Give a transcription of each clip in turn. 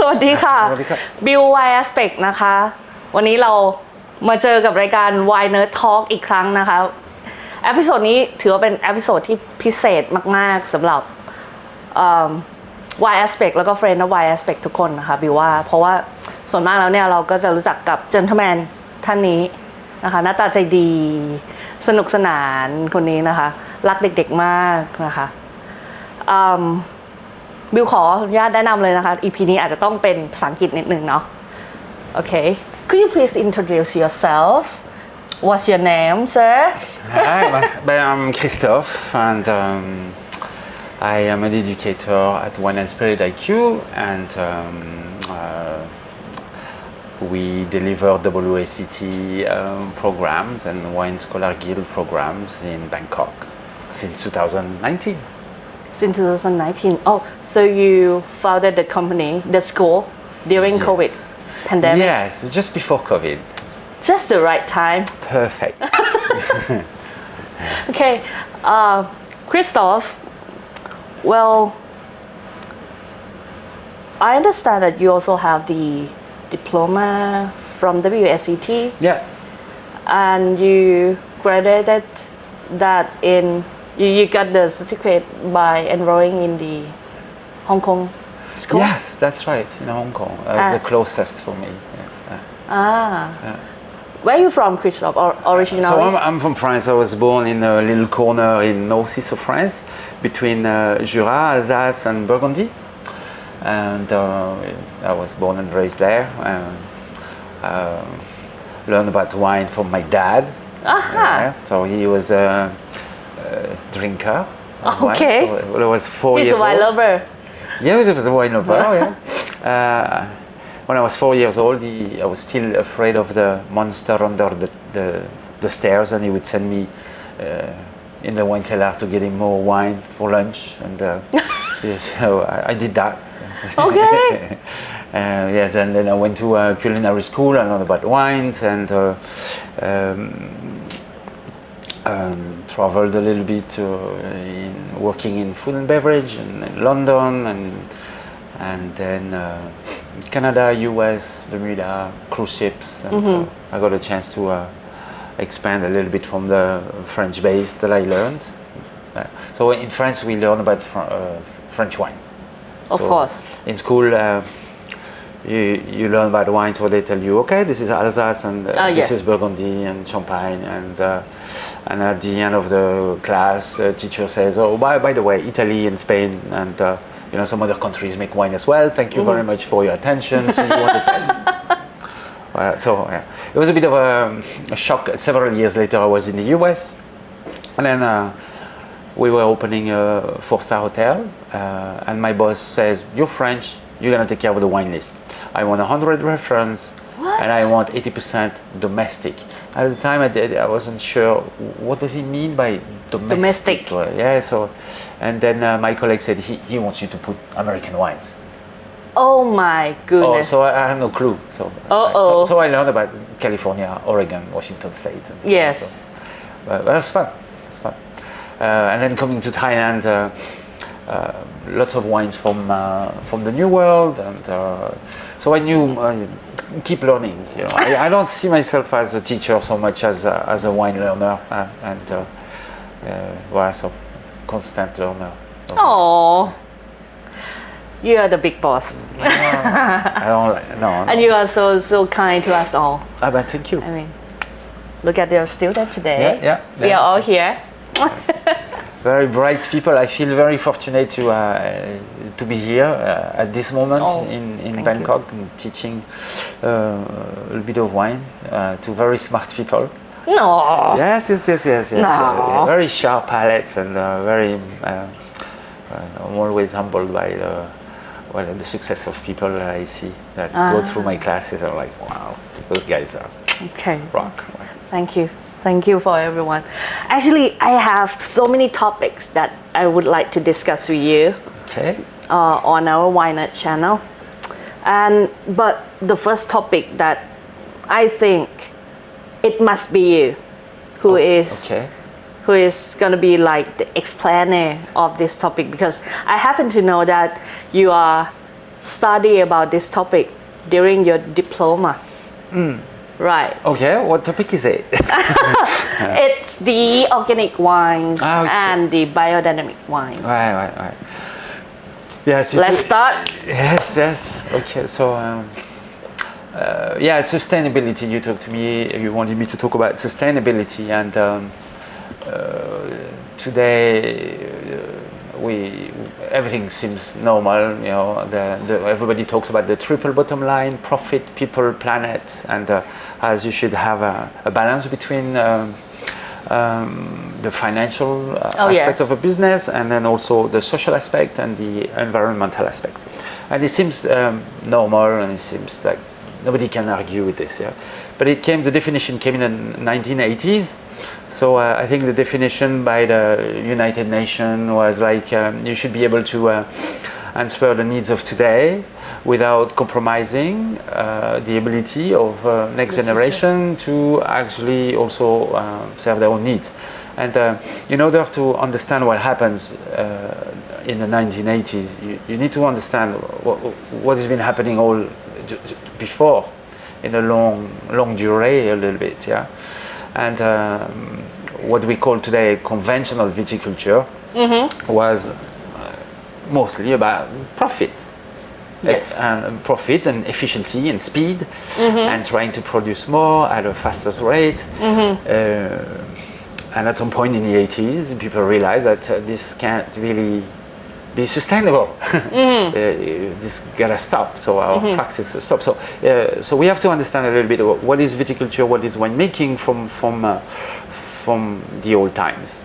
วัสดีค่ะ สวัสดีครับ บิว Y Aspect นะคะวันนี้เรามาเจอกับรายการ Y Nerd Talk อีกครั้งนะคะเอพิโซดนี้ถือว่าเป็นเอพิโซดที่พิเศษมากๆสำหรับY Aspect แล้วก็เฟรนด์ Y Aspect ทุกคนนะคะบิวว่าเพราะว่าส่วนมากแล้วเนี่ยเราก็จะรู้จักกับเจนเทลแมนท่านนี้นะคะหน้าตาใจดีสนุกสนานคนนี้นะคะรักเด็กๆมากนะคะบิวขออนุญาตแนะนำเลยนะคะ EP นี้อาจจะต้องเป็นภาษาอังกฤษนิดนึงเนาะโอเค Could you please introduce yourself What's your name sir Hi, I'm Christophe and I am an educator at Wine and Spirit IQ and we deliver WACT programs and Wine Scholar Guild programs in Bangkok since 2019. Since 2019 Oh so you founded the company the school during Yes. COVID pandemic Yes, just before COVID. Just the right time Perfect. Okay Christophe well I understand that you also have the diploma from WSET Yeah. and you graduated that in you got the certificate by enrolling in the Hong Kong school Yes, that's right, in Hong Kong. That's the closest for me. Where are you from Christophe originally So I'm from France. I was born in a little corner in northeast of France, between Jura, Alsace, and Burgundy. And I was born and raised there. Learned about wine from my dad. So he was a drinker. Of Okay. Wine. So when I was 4 He's years a wine old. lover Yeah, he was a wine lover. Yeah. When I was 4 years old, I was still afraid of the monster under the stairs, and he would send me in the wine cellar to get him more wine for lunch, and so I did that. Okay. Yes, and then I went to a culinary school. I learned about wines and traveled a little bit working in food and beverage in London and then Canada, US, Bermuda, cruise ships, and I got a chance to expand a little bit from the French base that I learned. So in France, we learn about French wine. Of course. In school, you learn about wine, so they tell you, okay, this is Alsace, and this is Burgundy and Champagne, and at the end of the class, the teacher says, oh, by the way, Italy and Spain and some other countries make wine as well. Thank you very much for your attention. See you on the test. It was a bit of a shock. Several years later, I was in the US, and then we were opening a 4-star hotel, and my boss says, you're French, you're going to take care of the wine list. I want 100 restaurants, and I want 80% domestic. At the time, I wasn't sure, what does he mean by domestic? Yeah, so, and then my colleague said he wants you to put American wines. Oh my goodness. So I had no clue. So I learned about California, Oregon, Washington State. And so Yes. on. But it was fun. It was fun. And then coming to Thailand, lots of wines from the New World, and so I knew keep learning. I don't see myself as a teacher so much as a wine learner, so constant learner. Oh, you are the big boss. I don't no. And you are so kind to us all. But thank you. I mean, look at your student today. Yeah. We are all here. Very bright people. I feel very fortunate to be here at this moment in Bangkok and teaching a little bit of wine to very smart people. No. Yes. No. Very sharp palates and very. I'm always humbled by the success of people that I see that go through my classes. I'm like, wow, those guys are rock. Thank you for everyone. Actually, I have so many topics that I would like to discuss with you on our Wine channel. But the first topic that I think it must be you who is going to be like the explainer of this topic, because I happen to know that you are study about this topic during your diploma. Right. Okay, what topic is it? It's the organic wines and the biodynamic wines. Right. Yes. Let's start. Yes. Okay, so sustainability. You talked to me. You wanted me to talk about sustainability, and today everything seems normal. You know, everybody talks about the triple bottom line: profit, people, planet, and as you should have a balance between the financial aspect of a business, and then also the social aspect and the environmental aspect. And it seems normal, and it seems like nobody can argue with this. Yeah, but the definition came in the 1980s. So I think the definition by the United Nations was like you should be able to answer the needs of today without compromising the ability of next generation to actually also serve their own needs. And in order to understand what happens in the 1980s, you need to understand what has been happening all before in a long durée a little bit, yeah. And what we call today conventional viticulture was mostly about profit. Yes. And profit and efficiency and speed and trying to produce more at a faster rate. And at some point in the 80s, people realized that this can't really be sustainable. This gotta stop. So our practice stopped. So we have to understand a little bit what is viticulture, what is winemaking from the old times.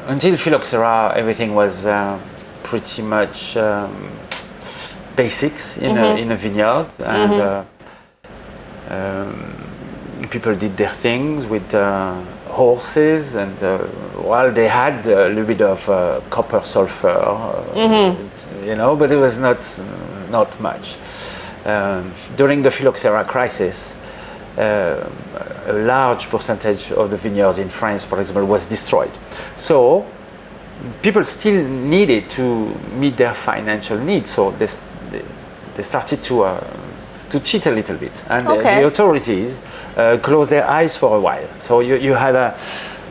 Until phylloxera, everything was pretty much basics in a vineyard, and people did their things with horses, and they had a little bit of copper sulfur, but it was not much. During the phylloxera crisis, a large percentage of the vineyards in France, for example, was destroyed. So people still needed to meet their financial needs. So they started to cheat a little bit, and the authorities closed their eyes for a while. So you had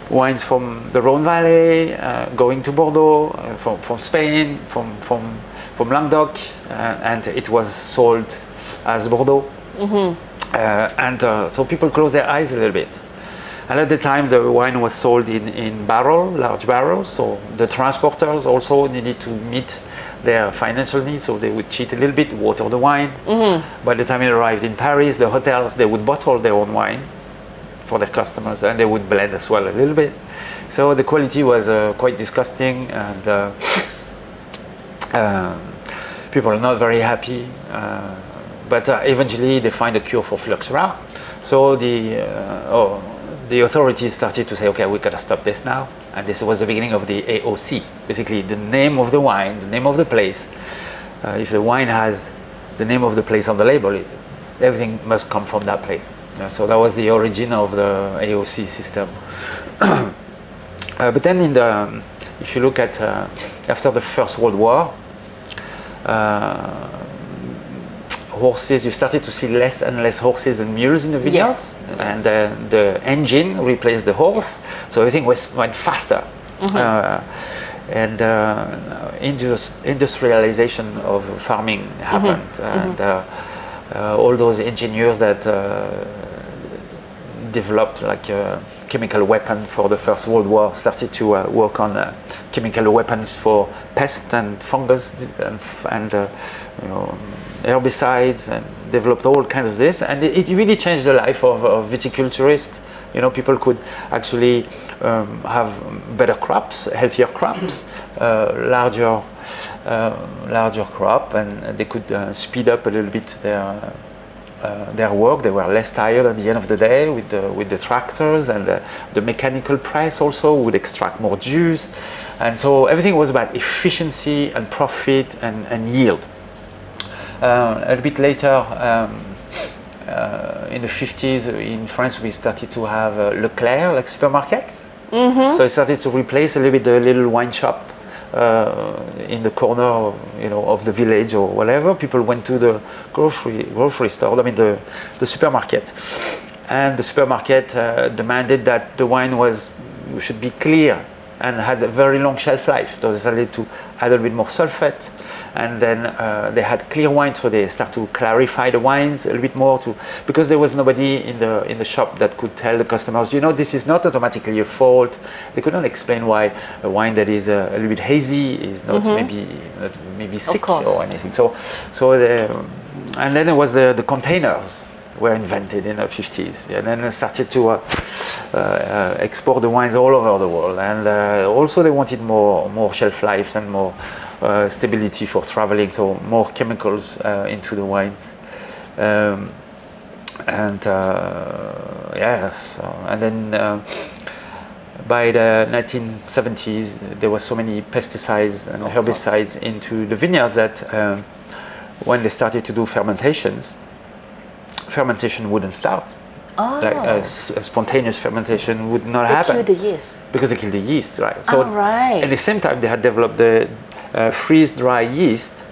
wines from the Rhone Valley going to Bordeaux, from Spain, from Languedoc, and it was sold as Bordeaux. So people closed their eyes a little bit. And at the time, the wine was sold in large barrels. So the transporters also needed to meet their financial needs, so they would cheat a little bit, water the wine. By the time it arrived in Paris, the hotels, they would bottle their own wine for their customers, and they would blend as well a little bit. So the quality was quite disgusting, and people are not very happy. But eventually they find a cure for phylloxera. So the authorities started to say, okay, we gotta stop this now. And this was the beginning of the AOC, basically the name of the wine, the name of the place. If the wine has the name of the place on the label, everything must come from that place. So that was the origin of the AOC system. But then if you look at after the First World War, horses, you started to see less and less horses and mules in the vineyards, and the engine replaced the horse, so everything went faster. And industrialization of farming happened, and all those engineers that developed like a chemical weapon for the First World War started to work on chemical weapons for pests and fungus and herbicides, and developed all kinds of this, and it really changed the life of viticulturists. People could actually have better crops, healthier crops, larger crop, and they could speed up a little bit their work. They were less tired at the end of the day with the tractors, and the mechanical press also would extract more juice, and so everything was about efficiency and profit and yield. A little bit later, in the 50s, in France, we started to have Leclerc, like supermarkets. So it started to replace a little bit the little wine shop in the corner, of the village or whatever. People went to the grocery store, the supermarket, and the supermarket demanded that the wine should be clear and had a very long shelf life. So they started to add a little bit more sulfate, and then they had clear wine, so they start to clarify the wines a little bit more because there was nobody in the shop that could tell the customers, this is not automatically your fault. They could not explain why a wine that is a little bit hazy is not maybe sick or anything. And then there was the containers were invented in the 50s, and then they started to export the wines all over the world. And also they wanted more shelf lives and more stability for traveling, so more chemicals into the wines. And then by the 1970s, there was so many pesticides and herbicides into the vineyard that when they started to do fermentation wouldn't start. Like a spontaneous fermentation would not happen. They kill the yeast. Because they kill the yeast, right? So right. at the same time, they had developed the freeze-dry yeast,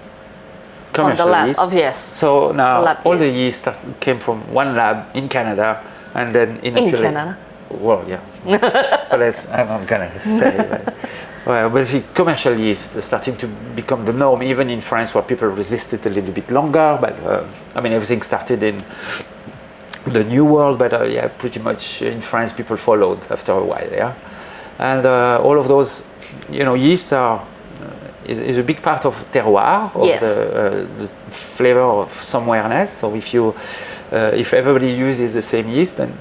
commercial from the lab. yeast. Yes. So now all the yeast. yeast came from one lab in Canada, and then in Canada. Well, yeah. But I'm not gonna say it. Well, basically, commercial yeast starting to become the norm, even in France, where people resisted a little bit longer. But everything started in the New World, but pretty much in France, people followed after a while. Yeah, and all of those, yeast is a big part of terroir, of the flavor of somewhereness. So if everybody uses the same yeast, then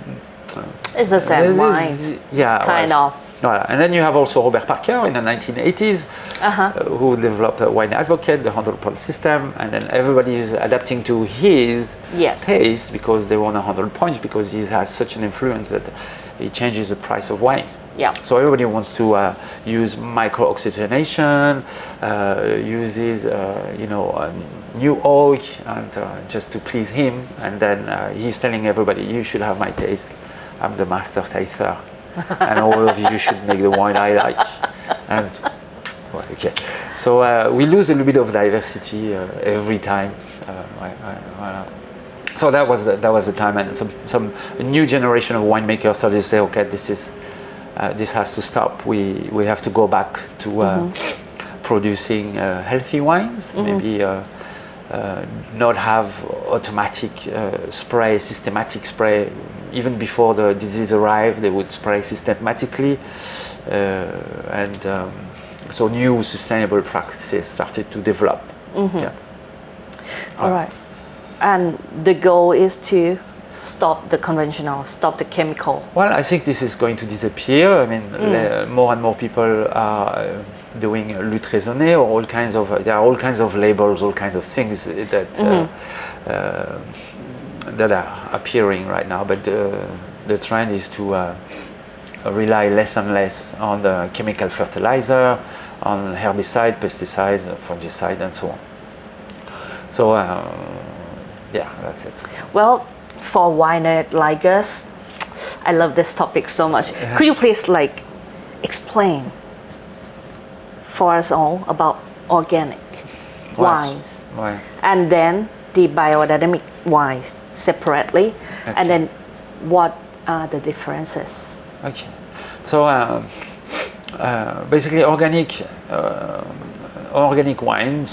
it's the same wine. Yeah, kind of. Voilà. And then you have also Robert Parker in the 1980s, who developed a Wine Advocate, the 100-point system, and then everybody is adapting to his taste because they want 100 points because he has such an influence that he changes the price of wines. Yeah. So everybody wants to use micro-oxygenation, uses new oak, and just to please him. And then he's telling everybody, you should have my taste. I'm the master taster. And all of you should make the wine I like. And so we lose a little bit of diversity every time. So that was the time, and some new generation of winemakers started to say, okay, this has to stop. We have to go back to producing healthy wines. Maybe not have automatic systematic spray. Even before the disease arrived, they would spray systematically, so new sustainable practices started to develop. Yeah. All right. And the goal is to stop the conventional, stop the chemical. Well, I think this is going to disappear. More and more people are doing lutte raisonnée, or there are all kinds of labels, all kinds of things that are appearing right now, but the trend is to rely less and less on the chemical fertilizer, on herbicide, pesticides, fungicide, and so on. So that's it. Well, for winers like us, I love this topic so much. Could you please explain for us all about organic wines, and then the biodynamic wines separately, and then what are the differences? Okay, so basically organic wine,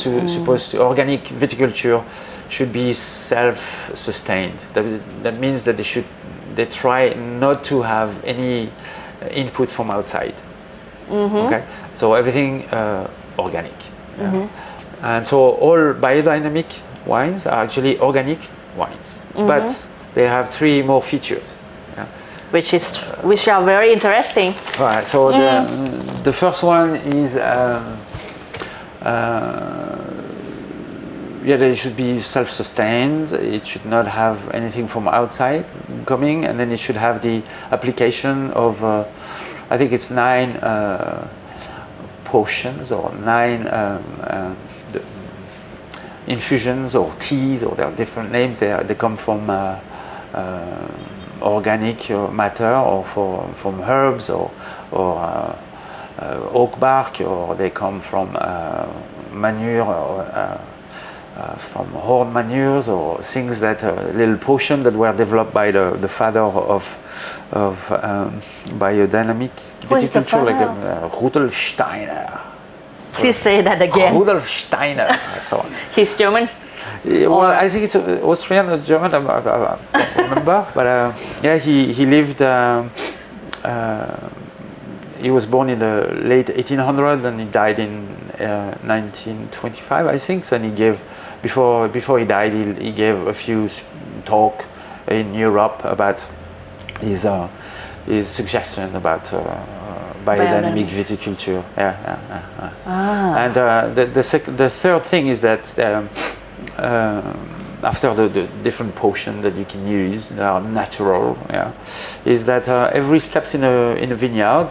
organic viticulture should be self-sustained. That means that they try not to have any input from outside. Okay, so everything organic, and so all biodynamic wines are actually organic wines, but they have 3 more features, which are very interesting. Right. So the first one is they should be self-sustained. It should not have anything from outside coming, and then it should have the application of I think it's 9 potions or 9 infusions or teas, or there are different names. They come from organic matter, or from herbs, or oak bark, or they come from manure, or, from horn manures, or things that little potion that were developed by the father of biodynamic Who is the viticulture, like father? Rudolf Steiner. Please say that again. Rudolf Steiner. So, He's German. well, I think it's Austrian or German. I don't remember, but yeah, he lived. He was born in the late 1800s and he died in 1925, I think. And he gave, before he died, he gave a few talk in Europe about his suggestion about biodynamic viticulture. And the third thing is that after the different potions that you can use that are natural, is that every steps in a vineyard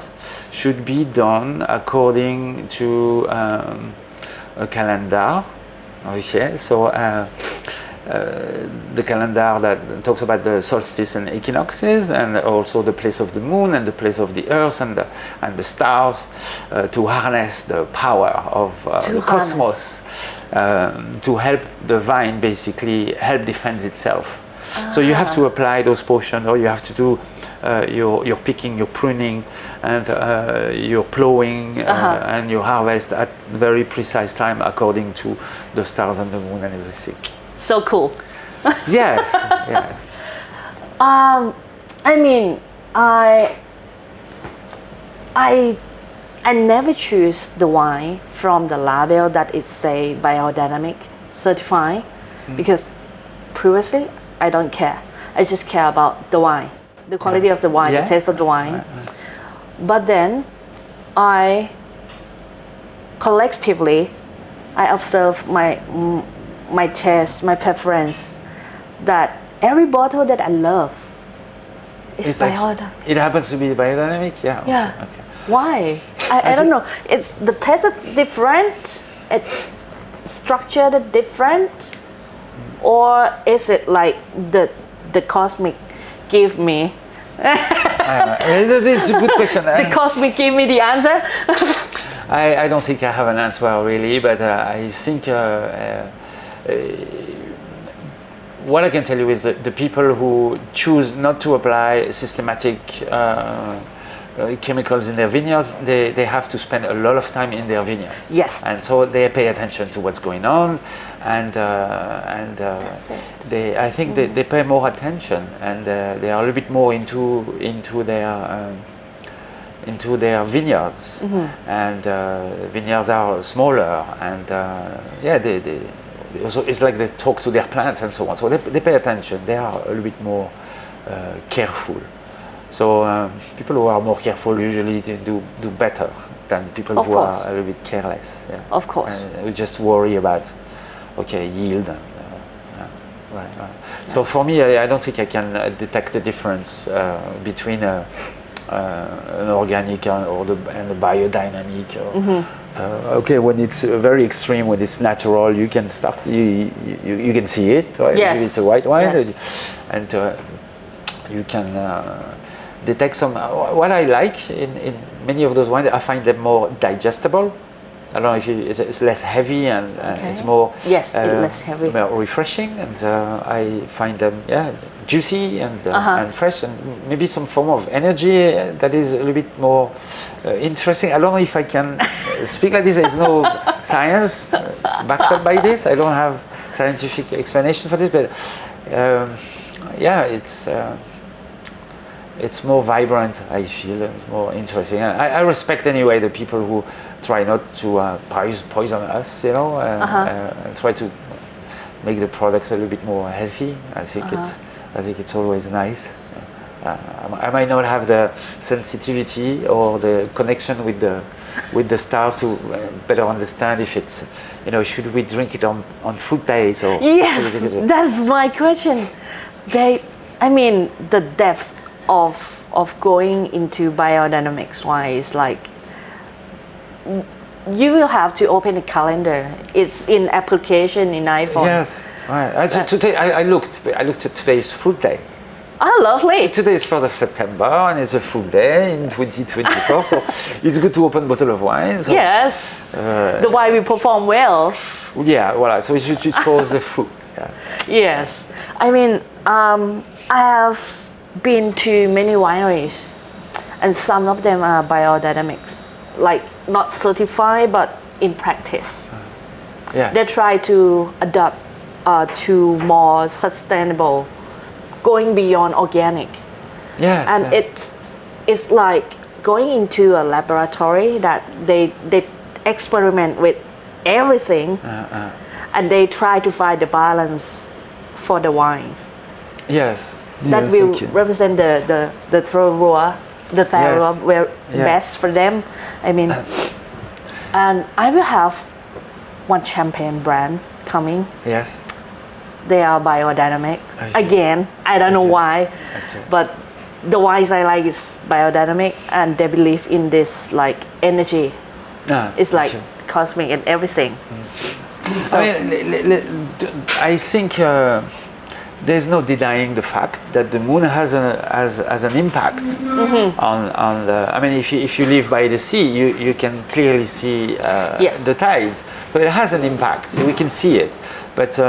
should be done according to a calendar. Okay, so the calendar that talks about the solstice and equinoxes, and also the place of the moon and the place of the earth and the stars, to harness the power of the cosmos, to help the vine basically help defend itself. So you have to apply those potions, or you have to do your picking, your pruning, and your plowing, and your harvest at very precise time according to the stars and the moon and everything. So cool. Yes, yes. I mean, I never choose the wine from the label that it say biodynamic certified, because previously I don't care. I just care about the wine, the quality of the wine, the taste of the wine. But then I collectively observe my taste, my preference, that every bottle that I love is biodynamic. It happens to be biodynamic, yeah. Yeah. Okay. Why? I don't know. It's the taste is different. It's structured different, or is it like the cosmic give me? It's a good question. The cosmic give me the answer. I don't think I have an answer really, but I think what I can tell you is that the people who choose not to apply systematic chemicals in their vineyards, they have to spend a lot of time in their vineyard. Yes. And so they pay attention to what's going on, and I think they pay more attention, and they are a little bit more into their vineyards, and vineyards are smaller, and they also, it's like they talk to their plants and so on. So they pay attention. They are a little bit more careful. So people who are more careful usually do better than people who are a little bit careless. Yeah. Of course. And we just worry about yield. And, So for me, I don't think I can detect the difference between an organic and the biodynamic. Okay, when it's very extreme, when it's natural, you can start. You can see it. Right? Yes. If it's a white wine, Yes. and you can detect some. What I like in many of those wines, I find them more digestible. I don't know if it's less heavy and it's more it's less heavy, more refreshing, and I find them juicy and fresh, and maybe some form of energy that is a little bit more interesting. I don't know if I can speak like this. There's no science backed up by this. I don't have scientific explanation for this, but it's more vibrant, I feel. It's more interesting. I respect anyway the people who try not to poison us, and try to make the products a little bit more healthy. I think it's always nice. I might not have the sensitivity or the connection with the stars to better understand if it's, should we drink it on fruit days or? Yes, that's my question. The depth of going into biodynamics wine is like, you will have to open a calendar. It's in application in iPhone. Yes, right. Today I looked at today's fruit day. Oh, lovely. Today is 3rd of September and it's a full day in 2024, so it's good to open a bottle of wine. So, Yes. The wine will perform well. yeah, voilà. So it shows the fruit. Yeah. Yes. I mean, I have been to many wineries, and some of them are biodynamics, like not certified, but in practice. Yeah. They try to adapt to more sustainable, going beyond organic. Yeah. And it's like going into a laboratory that they experiment with everything, and they try to find the balance for the wines Yes. that Yes, will okay. represent the terroir, the terroir Yes. where Yeah. best for them. I mean, and I will have one champagne brand coming. Yes. They are biodynamic. Okay. Again, I don't know Okay. why, Okay. but the wines I like is biodynamic, and they believe in this like energy. It's like okay. cosmic and everything. So, I mean, I think there's no denying the fact that the moon has an impact on the. I mean, if you live by the sea, you can clearly see Yes. the tides. So it has an impact. We can see it, but.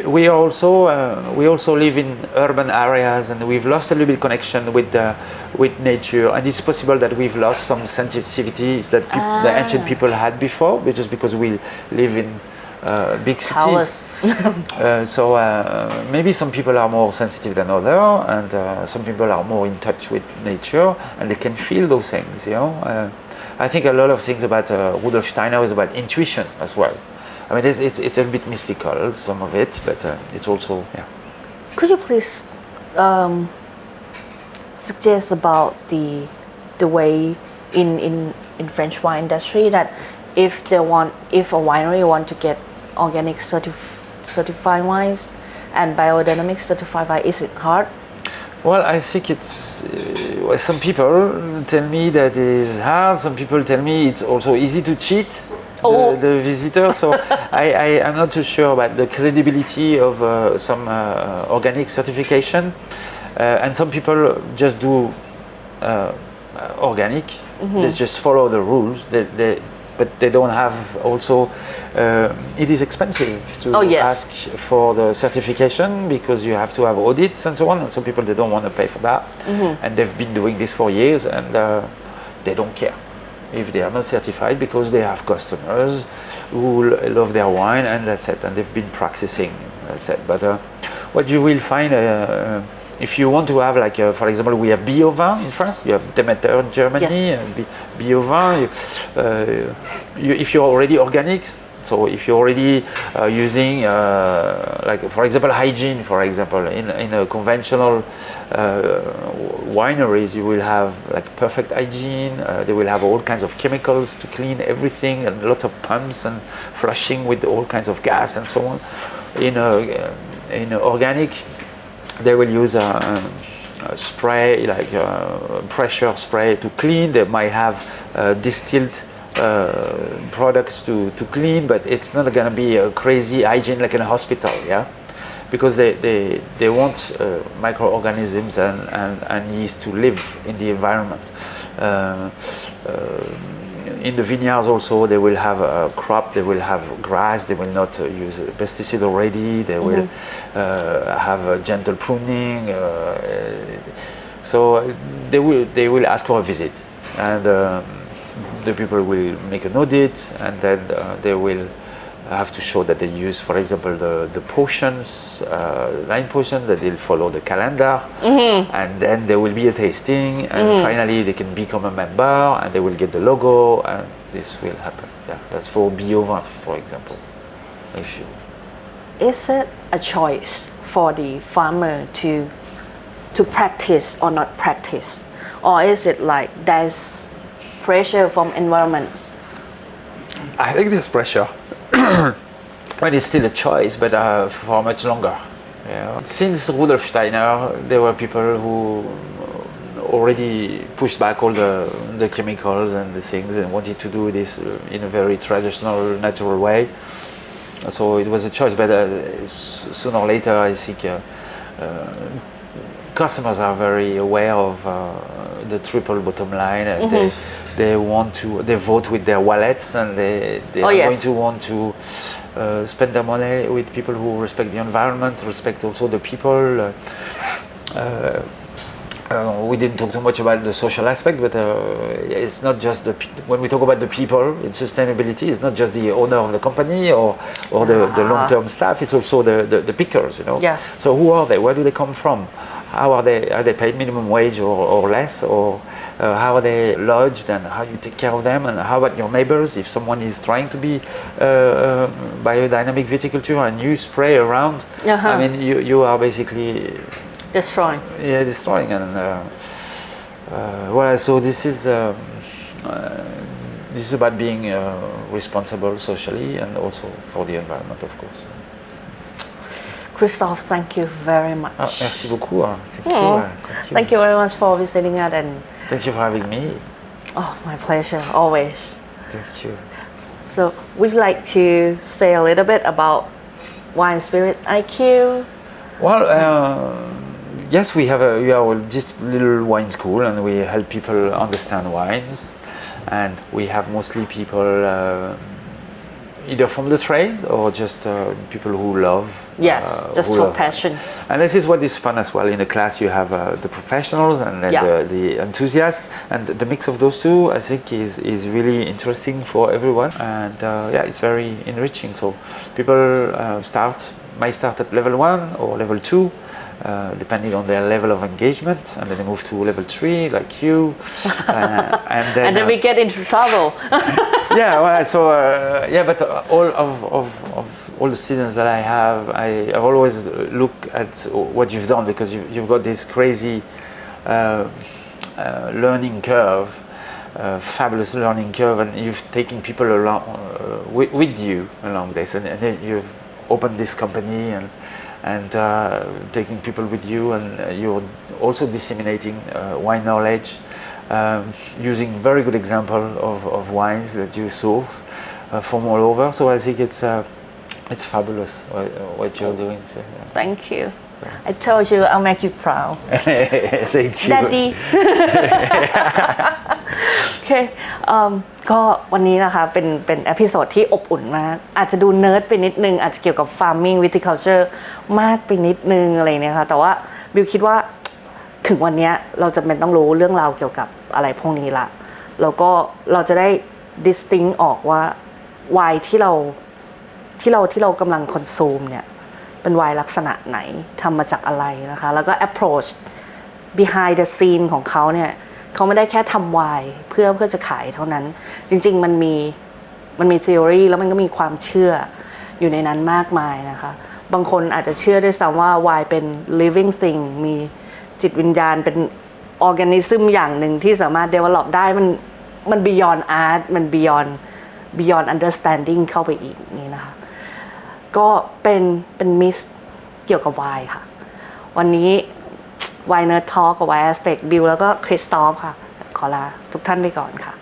We also live in urban areas, and we've lost a little bit connection with nature, and it's possible that we've lost some sensitivities that the ancient people had before, just because we live in big cities. So maybe some people are more sensitive than others, and some people are more in touch with nature, and they can feel those things. I think a lot of things about Rudolf Steiner is about intuition as well. I mean, it's a bit mystical, some of it, but it's also, yeah. could you please suggest about the way in French wine industry that if a winery want to get organic certified wines and biodynamic certified wine, is it hard? Well, I think it's. Some people tell me that it's hard. Some people tell me it's also easy to cheat the visitor. So I'm not too sure about the credibility of some organic certification. And some people just do organic. They just follow the rules. But they don't have also. It is expensive to ask for the certification because you have to have audits and so on. And some people, they don't want to pay for that, and they've been doing this for years, and they don't care if they are not certified because they have customers who love their wine, and that's it. And they've been practicing. That's it. But what you will find. If you want to have, like, for example, we have Biovin in France, you have Demeter in Germany, and Biovin. If you're already organic, so if you're already using, like, for example, hygiene, for example, in a conventional wineries, you will have like perfect hygiene. They will have all kinds of chemicals to clean everything, and lots of pumps and flushing with all kinds of gas and so on. In organic, they will use a spray, like pressure spray to clean. They might have distilled products to clean, but it's not going to be a crazy hygiene like in a hospital, yeah? Because they want microorganisms and yeast to live in the environment. In the vineyards also, they will have a crop, they will have grass, they will not use pesticide already, they will have a gentle pruning. So they will ask for a visit, and the people will make an audit, and then they will have to show that they use, for example, the potions, line potion, that they'll follow the calendar, and then there will be a tasting, and finally they can become a member, and they will get the logo, and this will happen. Yeah, that's for Biovin, for example. Is it a choice for the farmer to practice or not practice, or is it like there's pressure from environments? I think there's pressure. But it's still a choice, but for much longer. Yeah. Since Rudolf Steiner, there were people who already pushed back all the chemicals and the things and wanted to do this in a very traditional, natural way. So it was a choice, but sooner or later, I think customers are very aware of the triple bottom line, and they want to they vote with their wallets, and they are going to want to spend their money with people who respect the environment, respect also the people. We didn't talk too much about the social aspect, but it's not just when we talk about the people in sustainability, it's not just the owner of the company or the long-term staff, it's also the pickers, you know. Yeah. So who are they? Where do they come from? How are they paid minimum wage or less, or how are they lodged, and how you take care of them, and how about your neighbors? If someone is trying to be biodynamic viticulture and you spray around, I mean you are basically destroying. Yeah, destroying, and well, so this is about being responsible socially and also for the environment, of course. Christophe, thank you very much. Merci beaucoup. Thank you. Thank you very much for visiting us, and thank you for having me. Oh, my pleasure, always. Thank you. So, would you like to say a little bit about Wine Spirit IQ? Well, yes, we have this little wine school, and we help people understand wines, and we have mostly people either from the trade or just people who love. Yes, just for passion. And this is what is fun as well. In the class, you have the professionals and then the enthusiasts, and the mix of those two, I think, is really interesting for everyone. And yeah, it's very enriching. So people might start at level 1 or level 2. Depending on their level of engagement, and then they move to level 3, like you, and then we get into trouble. Yeah, well, so yeah, but all of all the students that I have, I've always looked at what you've done, because you've got this crazy learning curve, fabulous learning curve, and you've taken people along with you along this, and then you've opened this company and taking people with you, and you're also disseminating wine knowledge, using very good example of wines that you source from all over. So I think it's fabulous what you're doing. So, yeah. Thank you. I told you I'll make you proud. Thank you. Daddy. โอเคก็วันนี้นะคะเป็นเอพิโซดที่อบอุ่นมากอาจจะดูเนิร์ดไปนิดนึงอาจจะเกี่ยวกับ farming viticulture มากไปนิดนึงอะไรเนี่ยค่ะแต่ว่าบิวคิดว่าถึงวันนี้เราจำเป็นต้องรู้เรื่องราวเกี่ยวกับอะไรพวกนี้ละแล้วก็เราจะได้ distinct ออกว่าไวน์ที่เรากำลัง consume เนี่ยเป็นไวน์ลักษณะไหนทำมาจากอะไรนะคะแล้วก็ approach behind the scene ของเขาเนี่ยเขาไม่ได้แค่ทำไวน์เพื่อจะขายเท่านั้นจริงๆมันมี theory แล้วมันก็มีความเชื่ออยู่ในนั้นมากมายนะคะบางคนอาจจะเชื่อด้วยซ้ำว่าไวน์เป็น living thing มีจิตวิญญาณเป็น organism อย่างหนึ่งที่สามารถ develop ได้มัน beyond art มัน beyond understanding เข้าไปอีกนี่นะคะก็เป็นมิสเกี่ยวกับไวน์ค่ะวันนี้ไวน์เนิร์ดทอล์กกับไวน์แอสเปกบิลแล้วก็คริสตอฟค่ะขอลาทุกท่านไปก่อนค่ะ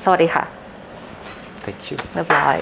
สวัสดีค่ะ Thank you. เรียบร้อย